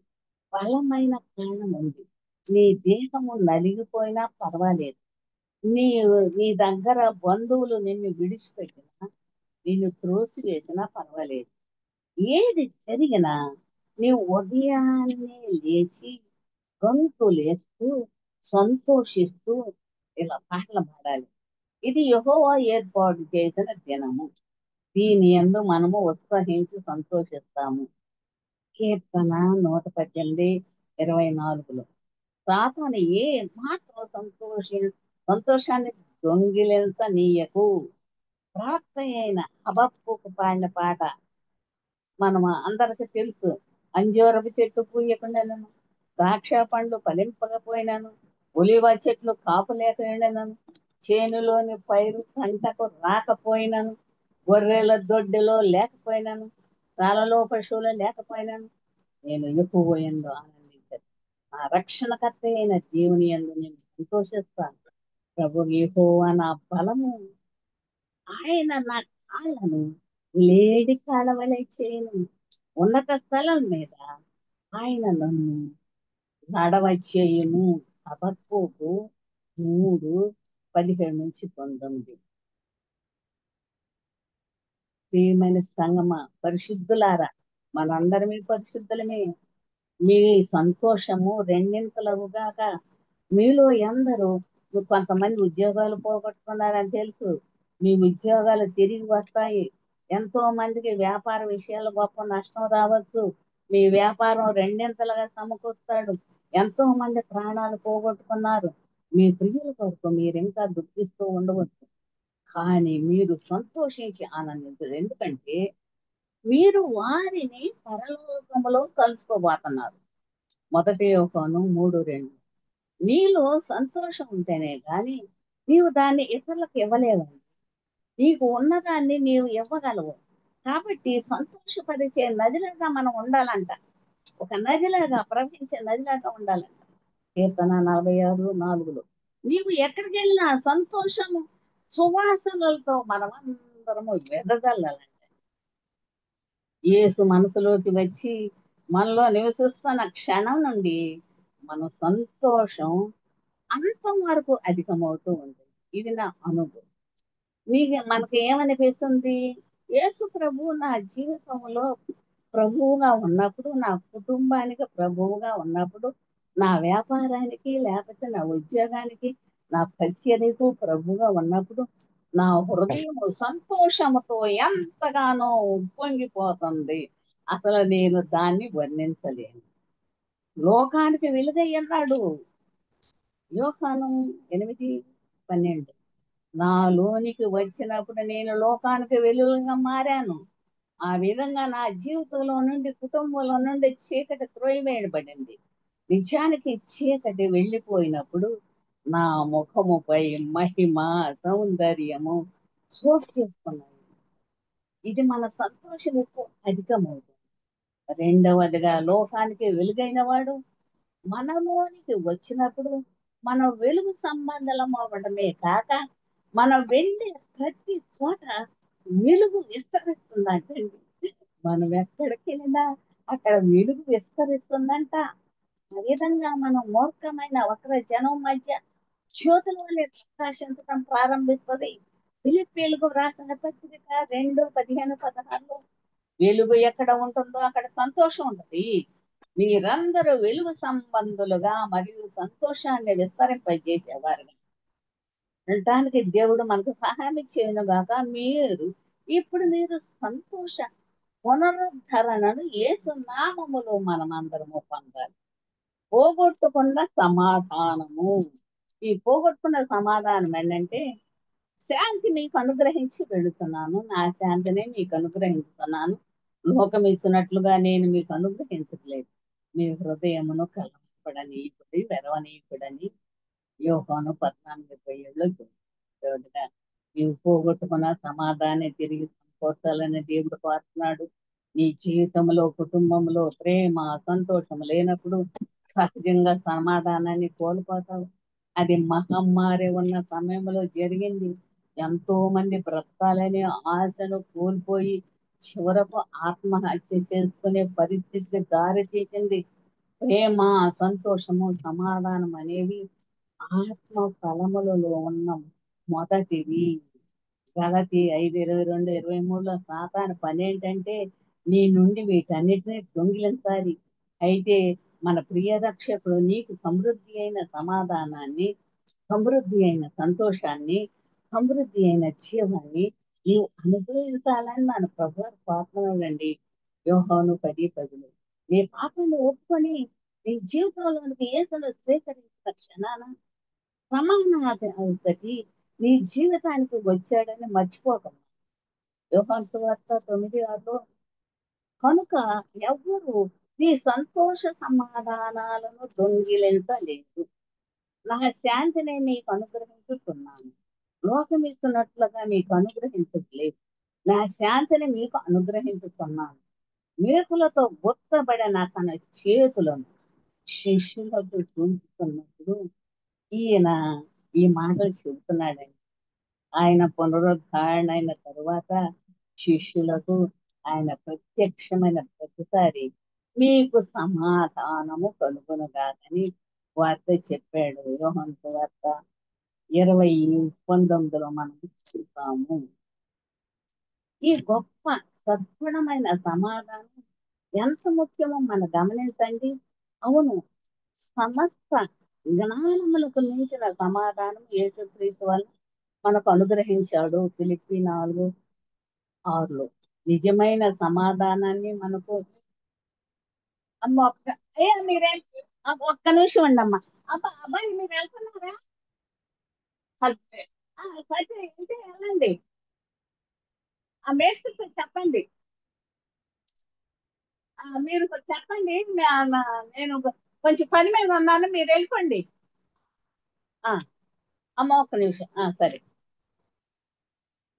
బలమైన కారణం ఉంది. నీ దేహము నలిగిపోయినా పర్వాలేదు, నీ నీ దగ్గర బంధువులు నిన్ను విడిచిపెట్టినా, నిన్ను త్రోసివేసినా పర్వాలేదు. ఏది జరిగినా నీవు ఉదయాన్నే లేచి గంతులేస్తూ సంతోషిస్తూ ఇలా పాటలు పాడాలి. ఇది యెహోవా ఏర్పాటు చేసిన దినము, దీని యందు మనము ఉత్సహించి సంతోషిస్తాము. కీర్తన 118:24. సాతాను ఏ మాత్రం సంతోషాన్ని దొంగిలించనీయకు. ప్రవక్త అయిన హబక్కూకు పాడిన పాట మనం అందరికి తెలుసు. అంజూరపు చెట్టు పూయకుండాను, ద్రాక్ష పండ్లు ఫలింపకపోయినాను, ఒలివ చెట్లు కాపు లేకపోయినాను, చేనులోని పైరు పంటకు రాకపోయినాను, గొర్రెల దొడ్డిలో లేకపోయినాను, రాలలో పశువులు లేకపోయినాను, నేను ఎక్కువ ఎందు ఆనందించాను. నా రక్షణకర్త అయిన దేవుని యందు నేను సంతోషిస్తాను. ప్రభు యెహోవా నా బలము, ఆయన నా కాళ్ళను లేడి కాలవలే చేయను. ఉన్నత స్థలం మీద ఆయన నన్ను నడవచేయును. హబక్కూకు 3:17-19. ప్రియమైన సంగమ, పరిశుద్ధులారా, మనందరమే పరిశుద్ధులమే. మీ సంతోషము రెండింతలవుగాక. మీలో ఎందరూ కొంతమంది ఉద్యోగాలు పోగొట్టుకున్నారని తెలుసు. మీ ఉద్యోగాలు తిరిగి వస్తాయి. ఎంతో మందికి వ్యాపార విషయాలు గొప్ప నష్టం రావచ్చు. మీ వ్యాపారం రెండింతలుగా సమకూరుస్తాడు. ఎంతో మంది ప్రాణాలు పోగొట్టుకున్నారు. మీ ప్రియుల కొరకు మీరు ఇంకా దుఃఖిస్తూ ఉండవచ్చు. కానీ మీరు సంతోషించి ఆనందించరు. ఎందుకంటే మీరు వారిని పరలోకములో కలుసుకోబోతున్నారు. 1 యోహాను 3:2. నీలో సంతోషం ఉంటేనే గాని నీవు దాన్ని ఇతరులకు ఇవ్వలేవు. నీకు ఉన్నదాన్ని నీవు ఇవ్వగలవు. కాబట్టి సంతోషపరిచే నదిలాగా మనం ఉండాలంట. ఒక నదిలాగా, ప్రవహించే నదిలాగా ఉండాలంట. కీర్తన 46:4. నీవు ఎక్కడికి వెళ్ళినా సంతోషము సువాసనలతో మనమందరము వెదజల్లాలంట. యేసు మనసులోకి వచ్చి మనలో నివసిస్తున్న క్షణం నుండి మన సంతోషం అంతం వరకు అధికమవుతూ ఉంటుంది. ఇది నా అనుభవం. మనకి ఏమనిపిస్తుంది? యేసు ప్రభు నా జీవితంలో ప్రభువుగా ఉన్నప్పుడు, నా కుటుంబానికి ప్రభువుగా ఉన్నప్పుడు, నా వ్యాపారానికి లేకపోతే నా ఉద్యోగానికి, నా పరిచర్యకు ప్రభువుగా ఉన్నప్పుడు నా హృదయం సంతోషముతో ఎంతగానో ఉప్పొంగిపోతుంది. అసలు నేను దాన్ని వర్ణించలేను. లోకానికి వెలుగై అన్నాడు యోహాను 8:12. నాలోనికి వచ్చినప్పుడు నేను లోకానికి వెలుగుగా మారాను. ఆ విధంగా నా జీవితంలో నుండి, కుటుంబంలో నుండి చీకటి త్రోయవేయబడింది. నిజానికి చీకటి వెళ్ళిపోయినప్పుడు నా ముఖముపై మహిమ, సౌందర్యము చోటు చేసుకున్నాయి. ఇది మన సంతోషం ఎక్కువ అధికమవుతుంది. రెండవదిగా, లోకానికి వెలుగైన వాడు మనలోనికి వచ్చినప్పుడు మన వెలుగు సంబంధం అవ్వడమే కాక మనం వెళ్ళే ప్రతి చోట వెలుగు విస్తరిస్తుందంటండి. మనం ఎక్కడికి వెళ్ళినా అక్కడ వెలుగు విస్తరిస్తుందంట. ఆ విధంగా మనం మూర్ఖమైన వక్ర జనం మధ్య జ్యోతుల వలె ప్రకాశించడం ప్రారంభిస్తుంది. ఫిలిప్పీలకు రాసిన పత్రిక 2:15-16. వెలుగు ఎక్కడ ఉంటుందో అక్కడ సంతోషం ఉంటుంది. మీరందరూ వెలుగు సంబంధులుగా మరియు సంతోషాన్ని విస్తరింపజేసేవారుగా ఉండటానికి దేవుడు మనకు సహాయం చేయను గాక. ఇప్పుడు మీరు సంతోష పునరుద్ధరణను యేసు నామములో మనమందరము పొందాలి. పోగొట్టుకున్న సమాధానము. ఈ పోగొట్టుకున్న సమాధానం ఏంటంటే, శాంతి మీకు అనుగ్రహించి వెళుతున్నాను, నా శాంతిని మీకు అనుగ్రహిస్తున్నాను, లోకం ఇచ్చినట్లుగా నేను మీకు అనుగ్రహించట్లేదు. మీ హృదయమును కలవరపడనీయకుడి, వెరవనీయకుడని యోహాను 14:20 దేవుడిగా నీవు పోగొట్టుకున్న సమాధానం తిరిగి సమకూర్చాలని దేవుడు కోరుతున్నాడు. నీ జీవితంలో కుటుంబంలో ప్రేమ సంతోషం లేనప్పుడు సహజంగా సమాధానాన్ని కోల్పోతావు. అది మహమ్మారి ఉన్న సమయంలో జరిగింది. ఎంతో మంది బ్రతకాలనే ఆశను కోల్పోయి చివరకు ఆత్మహత్య చేసుకునే పరిస్థితికి దారి తీసింది. ప్రేమ సంతోషము సమాధానం అనేవి ఆత్మ ఫలములలో ఉన్న మొదటివి. గలతీ 5:22-23లో సాతాను పని ఏంటంటే నీ నుండి వీటన్నిటిని దొంగిలించాలి. అయితే మన ప్రియ రక్షకుడు నీకు సమృద్ధి అయిన సమాధానాన్ని, సమృద్ధి అయిన సంతోషాన్ని, సమృద్ధి అయిన జీవాన్ని నీవు అనుగ్రహించాలని మన ప్రభు కోరుతున్నాడండి. యోహాను 10:10 నీ పాపను ఒప్పుకొని నీ జీవితంలోనికి యేసును స్వీకరించిన క్షణాన సమానాధిపతి నీ జీవితానికి వచ్చాడని మర్చిపోకండి. యోహాను సువార్త 9:6 కనుక ఎవ్వరు నీ సంతోష సమాధానాలను దొంగిలించలేదు. నా శాంతిని మీకు అనుగ్రహించుతున్నాను. లోకం ఇస్తున్నట్లుగా మీకు అనుగ్రహించట్లేదు. నా శాంతిని మీకు అనుగ్రహించుతున్నాను. మేకులతో గుత్తబడిన తన చేతులను శిష్యులకు చూపుతున్నప్పుడు ఈయన ఈ మాటలు చెబుతున్నాడండి. ఆయన పునరుద్ధరణ అయిన తరువాత శిష్యులకు ఆయన ప్రత్యక్షమైన ప్రతిసారి మీకు సమాధానము కలుగునుగాకని వార్త చెప్పాడు. యోహాను సువార్త 20:19 మనం చూస్తాము. ఈ గొప్ప సద్గుణమైన సమాధానం ఎంత ముఖ్యమో మనం గమనించండి. అవును, సమస్త జ్ఞానములకు మించిన సమాధానం యేసుక్రీస్తు వల్ల మనకు అనుగ్రహించాడు. ఫిలిప్పీ 4:6 నిజమైన సమాధానాన్ని మనకు అమ్మ మీరే ఒక్క నిమిషం అండి అమ్మ. అబ్బాయి మీరు వెళ్తున్నారా? సరే ఇంటే వెళ్ళండి. ఆ మేస్త్రికి చెప్పండి. మీరు చెప్పండి. నేను కొంచెం పని మీద ఉన్నాను, మీరు వెళ్ళిపోండి. అమ్మ ఒక్క నిమిషం. సరే.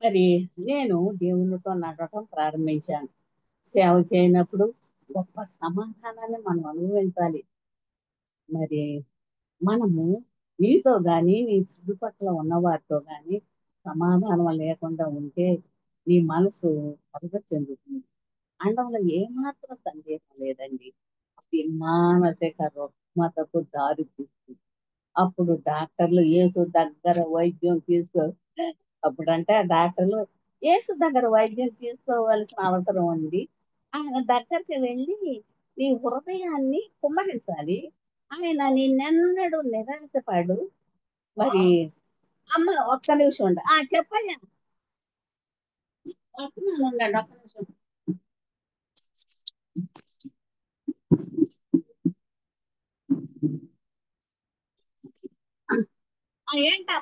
మరి నేను దేవునితో నడవటం ప్రారంభించాను. సేవ చేయనప్పుడు గొప్ప సమాధానాన్ని మనం అనుభవించాలి. మరి మనము నీతో గాని నీ చుట్టుపక్కల ఉన్నవారితో గాని సమాధానం లేకుండా ఉంటే నీ మనసు కలగ చెందుతుంది. అనడంలో ఏమాత్రం సందేహం లేదండి. అది మానసిక రుగ్మతకు దారి తీస్తుంది. అప్పుడు డాక్టర్లు యేసు దగ్గర వైద్యం అప్పుడంటే డాక్టర్లు యేసు దగ్గర వైద్యం తీసుకోవాల్సిన అవసరం ఉంది. ఆయన దగ్గరికి వెళ్ళి నీ హృదయాన్ని కుమ్మరించాలి. ఆయన నిన్నెన్నడూ నిరాశపడు. మరి అమ్మ ఒక్క నిమిషం ఉండ. చెప్పయ్యా, వస్తున్నాను, ఉండండి ఒక్క నిమిషం. ఏంటా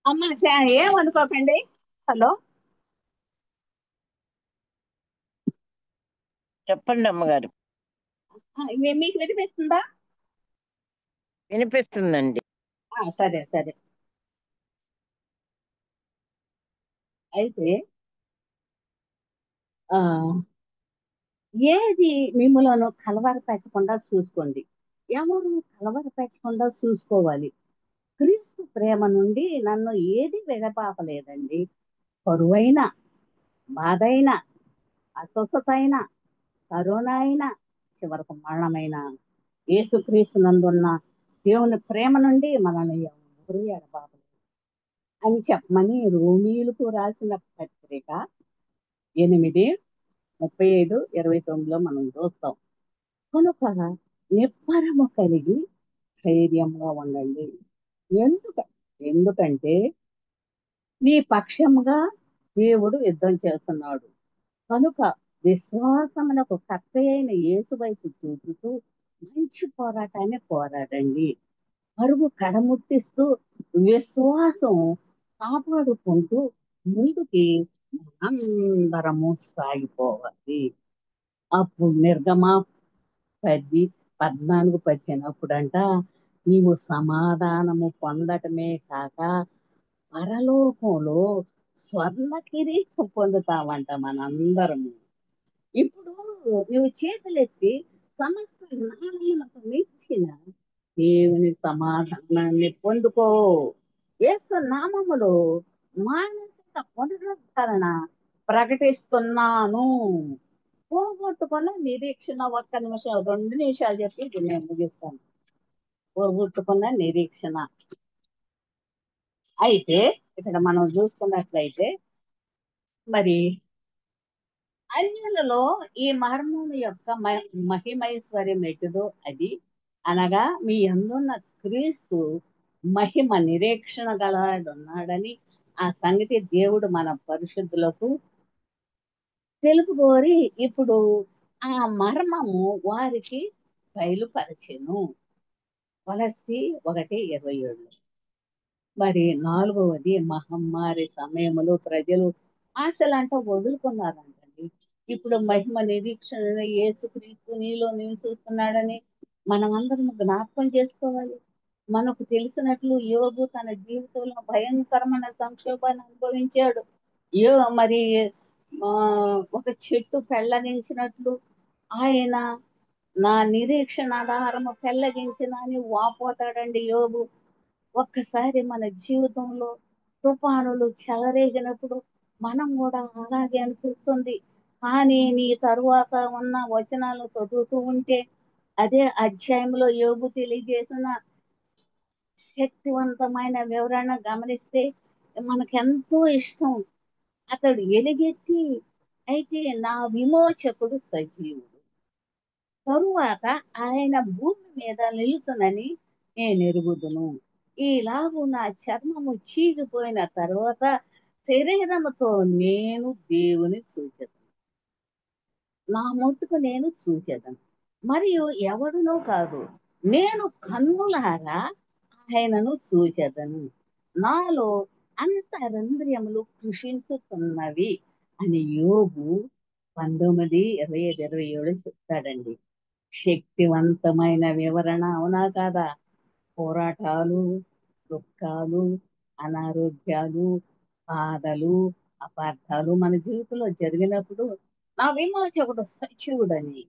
అమ్మ ఏమనుకోకండి. హలో, చెప్పండి అమ్మగారు. మీకు వినిపిస్తుందా? వినిపిస్తుందండి. సరే సరే. అయితే ఏది మిమ్మలను కలవర పెట్టకుండా చూసుకోండి. ఎవరు కలవర పెట్టకుండా చూసుకోవాలి. క్రీస్తు ప్రేమ నుండి నన్ను ఏది విడపాపలేదండి. కరువైన, బాధైన, అస్వస్థత అయిన, కరోనా అయినా, చివరకు మరణమైన, యేసుక్రీస్తు నందున్న దేవుని ప్రేమ నుండి మనల్ని ఎవరు ఎడబాపలేదు అని చెప్పమని రోమీయులకు రాసిన పత్రిక 8:35-29లో మనం చూస్తాం. కనుక నిబ్బరము కలిగి ధైర్యంగా ఉండండి. ఎందుక ఎందుకంటే నీ పక్షముగా దేవుడు యుద్ధం చేస్తున్నాడు. కనుక విశ్వాసమునకు కర్త అయిన యేసు వైపు చూపుతూ మంచి పోరాటాన్ని పోరాడండి. పరుగు కడముట్టిస్తూ విశ్వాసం కాపాడుకుంటూ ముందుకి అందరము సాగిపోవాలి. అప్పుడు నిర్గమ 10:14-15 అప్పుడంట నీవు సమాధానము పొందటమే కాక పరలోకంలో స్వర్ణ కిరీటం పొందుతామంట మనందరము. ఇప్పుడు నువ్వు చేతులెత్తి సమస్త జ్ఞానమునకు మించిన దేవుని సమాధానాన్ని పొందుకో. యేసు నామములో మానసిక పునరుద్ధరణ ప్రకటిస్తున్నాను. పోగొట్టుకున్న నిరీక్షణ, ఒక్క నిమిషం 2 నిమిషాలు చెప్పి ఇది నేను ముగిస్తాను. పోగొట్టుకున్న నిరీక్షణ అయితే ఇక్కడ మనం చూసుకున్నట్లయితే మరి అన్యులలో ఈ మర్మము యొక్క మహిమైశ్వర్యం ఎటుదో అది అనగా మీ అందున్న క్రీస్తు మహిమ నిరీక్షణ గలవాడున్నాడని ఆ సంగతి దేవుడు మన పరిశుద్ధులకు తెలుపుకోరి ఇప్పుడు ఆ మర్మము వారికి బయలుపరచెను. కొలస్సీ 1:27. మరి 4వది మహమ్మారి సమయంలో ప్రజలు ఆశలంట వదులుకున్నారంటండి. ఇప్పుడు మహిమ నిరీక్షణ యేసుక్రీస్తు నీలో నివసిస్తున్నాడని మనం అందరం జ్ఞాపకం చేసుకోవాలి. మనకు తెలిసినట్లు యోబు తన జీవితంలో భయంకరమైన సంక్షోభాన్ని అనుభవించాడు. యో మరి ఆ, ఒక చెట్టు పెళ్ళగించినట్లు ఆయన నా నిరీక్షణ ఆధారము పెళ్ళగించిన అని వాపోతాడండి యోబు. ఒక్కసారి మన జీవితంలో తుఫానులు చెలరేగినప్పుడు మనం కూడా అలాగే అనిపిస్తుంది. కానీ నీ తరువాత ఉన్న వచనాలు చదువుతూ ఉంటే అదే అధ్యాయంలో యోబు తెలియజేసిన శక్తివంతమైన వివరణ గమనిస్తే మనకెంతో ఇష్టం. అతడు ఎలుగెత్తి అయితే నా విమోచకుడు సజీవుడు, తరువాత ఆయన భూమి మీద నిలుచునని నేను ఎరుగుదును. ఈలాగు నా చర్మము చీగిపోయిన తర్వాత శరీరముతో నేను దేవుని చూచెదను. నా మట్టుకు నేను చూచెదను, మరియు ఎవడునో కాదు, నేను కన్నులారా ఆయనను చూచెదను. నాలో అంతరంద్రియములు కృషించుతున్నవి అని యోబు 19:25-27 చెప్తాడండి. శక్తివంతమైన వివరణ, అవునా కాదా? పోరాటాలు, దుఃఖాలు, అనారోగ్యాలు, బాధలు, అపార్థాలు మన జీవితంలో జరిగినప్పుడు నా విమోచకుడు సజీవుడని,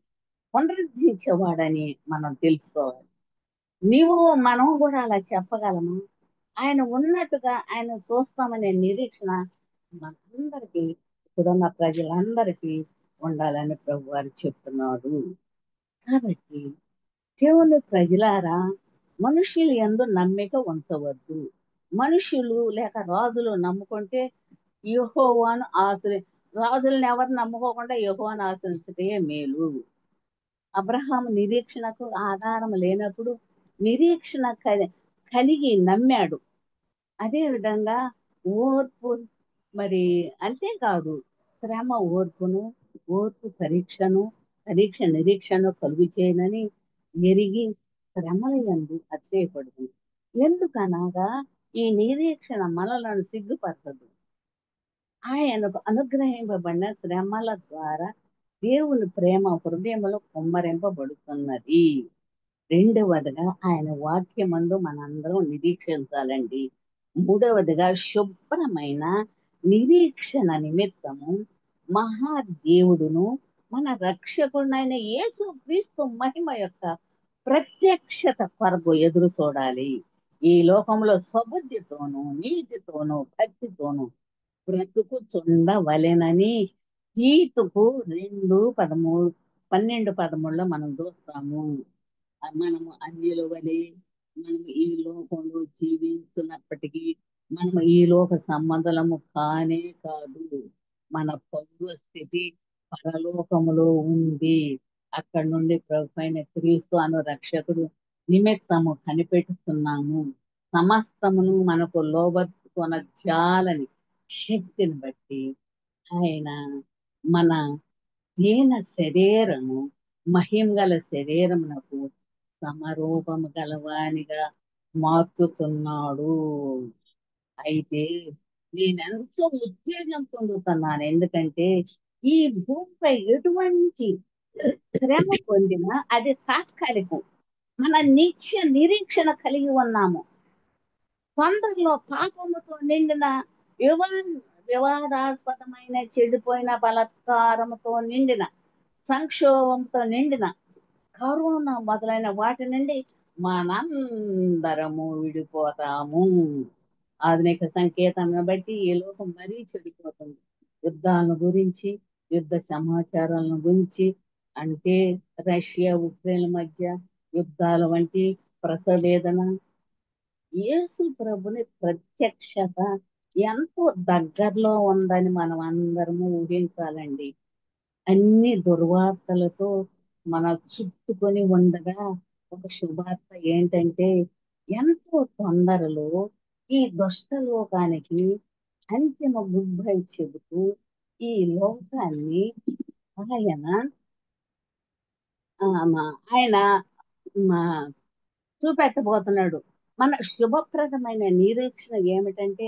పునరుద్ధరించేవాడని మనం తెలుసుకోవాలి. నీవు మనం కూడా అలా చెప్పగలమా? ఆయన ఉన్నట్టుగా ఆయన చూస్తామనే నిరీక్షణ మనందరికీ, ఇప్పుడున్న ప్రజలందరికీ ఉండాలని ప్రభు వారు చెప్తున్నాడు. కాబట్టి దేవుని ప్రజలారా, మనుషులు యందు నమ్మిక ఉంచవద్దు. మనుషులు లేక రాజులు నమ్ముకుంటే యెహోవాను రాజులను ఎవరు నమ్ముకోకుండా యెహోవాను ఆశ్రయించటే మేలు. అబ్రహాము నిరీక్షణకు ఆధారం లేనప్పుడు నిరీక్షణ కలిగి నమ్మాడు. అదే విధంగా ఓర్పు, మరి అంతేకాదు శ్రమ ఓర్పును, ఓర్పు పరీక్షను, పరీక్ష నిరీక్షణ కలుగు చేయనని ఎరిగి శ్రమల యందు అతిశయపడుతుంది. ఎందుకనగా ఈ నిరీక్షణ మనలను సిగ్గుపరచదు. ఆయనకు అనుగ్రహింపబడిన శ్రమల ద్వారా దేవుని ప్రేమ హృదయంలో కుమ్మరింపబడుతున్నది. రెండవదిగా ఆయన వాక్యమందు మనందరం నిరీక్షించాలండి. మూడవదిగా శుభ్రమైన నిరీక్షణ నిమిత్తము మహాదేవుడును మన రక్షకుడైన యేసు క్రీస్తు మహిమ యొక్క ప్రత్యక్షత కొరకు ఎదురు చూడాలి. ఈ లోకంలో స్వబుద్ధితోనూ నీతితోనూ భక్తితోనూ బ్రతుకుచుండవలెనని తీతుకు 2:12 మనం చూస్తాము. మనము అన్యుల వలె మనము ఈ లోకంలో జీవించినప్పటికీ మనము ఈ లోక సంబంధము కానే కాదు. మన పౌర స్థితి పరలోకములో ఉంది. అక్కడి నుండి ప్రభు అయిన క్రీస్తు అను రక్షకుడు నిమిత్తము కనిపెట్టుతున్నాము. సమస్తమును మనకు లోబర్చుకొన జాలని శక్తిని బట్టి ఆయన మన దీన శరీరము మహిమ గల శరీరమునకు సమరూపము గలవానిగా మార్చుతున్నాడు. అయితే నేనెంతో ఉత్తేజం పొందుతున్నాను. ఎందుకంటే ఈ భూమిపై ఎటువంటి శ్రమ పొందినా అది తాత్కాలికం. మన నిత్య నిరీక్షణ కలిగి ఉన్నాము. తొందరలో పాపముతో నిండిన వివా వివాదాస్పదమైన చెడిపోయిన బలాత్కారముతో నిండిన సంక్షోభంతో నిండిన కరోనా మొదలైన వాటి నుండి మనందరము విడిపోతాము. ఆధునిక సంకేతాలను బట్టి ఈ లోకం మరీ చెడిపోతుంది. యుద్ధాలను గురించి, యుద్ధ సమాచారాలను గురించి, అంటే రష్యా ఉక్రెయిన్ మధ్య యుద్ధాల వంటి ప్రసవేదన, యేసు ప్రభుని ప్రత్యక్షత ఎంతో దగ్గరలో ఉందని మనం అందరము ఊహించాలండి. అన్ని దుర్వార్తలతో మన చుట్టుకొని ఉండగా ఒక శుభార్త ఏంటంటే ఎంతో తొందరలో ఈ దుష్ట లోకానికి అంతిమ గుడ్ బై చెబుతూ ఈ లోకాన్ని ఆయన ఆయన మా చూపెట్టబోతున్నాడు. మన శుభప్రదమైన నిరీక్షణ ఏమిటంటే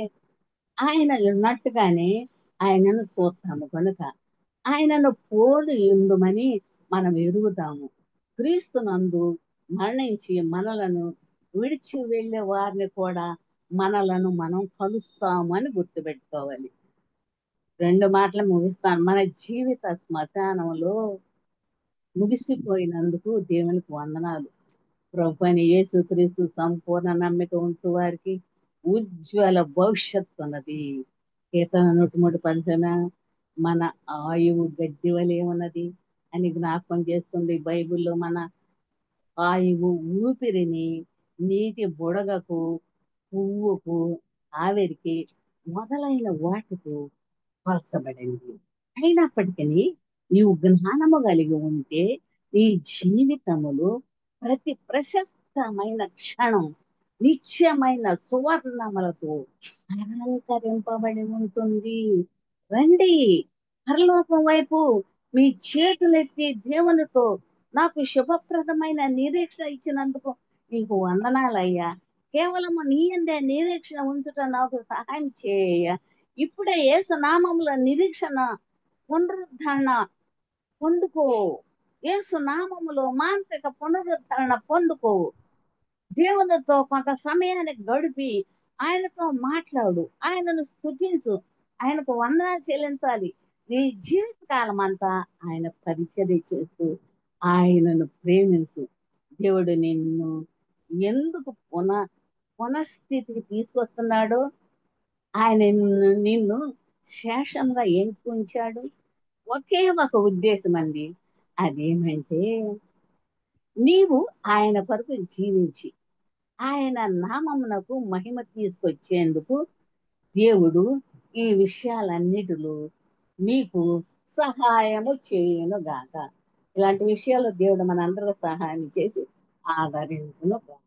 ఆయన ఉన్నట్టుగానే ఆయనను చూస్తాము కనుక ఆయనను పోలి ఉండుమని మనం ఎరుగుతాము. క్రీస్తునందు మరణించి మనలను విడిచి వెళ్ళే వారిని కూడా మనలను మనం కలుస్తామని గుర్తుపెట్టుకోవాలి. 2 మాటలు ముగిస్తాను. మన జీవిత శ్మశానంలో ముగిసిపోయినందుకు దేవునికి వందనాలు. ప్రభు అయిన యేసుక్రీస్తు సంపూర్ణ నమ్మిక ఉంటూ వారికి ఉజ్వల భవిష్యత్తు ఉన్నది. కీర్తన 103 మన ఆయువు గడ్డి వలె ఉన్నది అని జ్ఞాపకం చేస్తుంది బైబిల్లో. మన ఆయువు ఊపిరిని నీటి బుడగకు, పువ్వుకు, ఆవిరికి మొదలైన వాటికు పరచబడింది. అయినప్పటికీ నీవు జ్ఞానము కలిగి ఉంటే నీ జీవితములో ప్రతి ప్రశస్తమైన క్షణం నిత్యమైన సువర్ణములతో అలంకరింపబడి ఉంటుంది. రండి పరలోకం వైపు మీ చేతులెత్తి దేవునితో నాకు శుభప్రదమైన నిరీక్షణ ఇచ్చినందుకు నీకు వందనాలయ్యా. కేవలము నీ అందే నిరీక్షణ ఉంచుట నాకు సహాయం చేయ. ఇప్పుడే యేసు నామముల నిరీక్షణ పునరుద్ధరణ పొందుకో. యేసు నామములో మానసిక పునరుద్ధరణ పొందుకో. దేవునితో కొంత సమయాన్ని గడిపి ఆయనతో మాట్లాడు, ఆయనను స్తుతించు, ఆయనకు వందనాలు చెల్లించాలి. నీ జీవితకాలం అంతా ఆయన పరిచర్య చేస్తూ ఆయనను ప్రేమించు. దేవుడు నిన్ను ఎందుకు పునఃస్థితికి తీసుకొస్తున్నాడో, ఆయన నిన్ను శేషంగా ఎందుకు ఉంచాడు, ఒకే ఒక ఉద్దేశం అండి. అదేమంటే నీవు ఆయన కొరకు జీవించి ఆయన నామమునకు మహిమ తీసుకొచ్చేందుకు దేవుడు ఈ విషయాలన్నిటిలో మీకు సహాయము చేయును గాక. ఇలాంటి విషయాల్లో దేవుడు మనందరూ సహాయం చేసి ఆదరించును గాక.